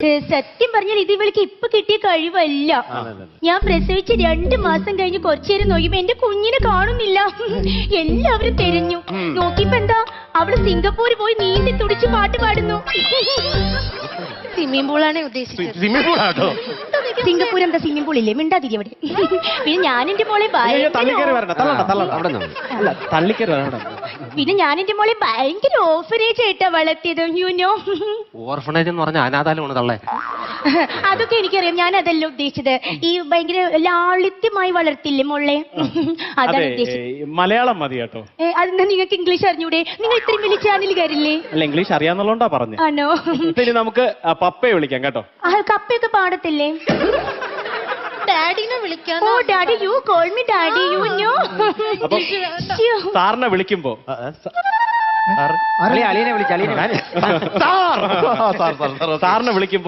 സത്യം പറഞ്ഞാൽ ഇത് ഇവൾക്ക് ഇപ്പൊ കിട്ടിയ കഴിവല്ല. ഞാൻ പ്രസവിച്ച് 2 മാസം കഴിഞ്ഞ് കുറച്ചേരം നോക്കിയപ്പോ എന്റെ കുഞ്ഞിനെ കാണുന്നില്ല. എല്ലാവരും തെരഞ്ഞു നോക്കിയപ്പോ എന്താ അവള് സിംഗപ്പൂര് പോയി നീന്തി തുടിച്ച് പാട്ട് പാടുന്നു. സ്വിമ്മിംഗ് പൂളാണ് ഉദ്ദേശിച്ചത്. സിംഗപ്പൂർ എന്താ സ്വിമ്മിംഗ് പൂൾ ഇല്ലേ? മിണ്ടാതിരി അവിടെ. പിന്നെ ഞാൻ എന്റെ മോളെ ഭയങ്കര ഓർഫനേജ് ആയിട്ടാ വളർത്തിയത്. യുനോ ഓർഫനേജ് എന്ന് പറഞ്ഞ അനാഥാലമാണ് തള്ളേ. അതൊക്കെ എനിക്കറിയാം. ഞാൻ അതല്ല ഉദ്ദേശിച്ചത്. ഈ ഭയങ്കര ലാളിത്യമായി വളർത്തില്ലേ മോളെ, അതാണ് ഉദ്ദേശിച്ചത്. മലയാളം മതി കേട്ടോ. അതെന്താ നിങ്ങൾക്ക് ഇംഗ്ലീഷ് അറിഞ്ഞൂടെ? നിങ്ങൾ ഇത്രയും വലിയ ചാനലുകാരില്ലേ? അല്ല, ഇംഗ്ലീഷ് അറിയാന്നുള്ളതുകൊണ്ടാ പറഞ്ഞു. ആണോ? ഇനി നമുക്ക് പപ്പയെ വിളിക്കാം കേട്ടോ. കപ്പയൊക്കെ പാടത്തില്ലേ? ഡാഡിനെ വിളിക്കാം. Oh daddy, you call me daddy, you know. അപ്പൊ സാറിനെ വിളിക്കുമ്പോ സാറിനെ വിളിക്കുമ്പോ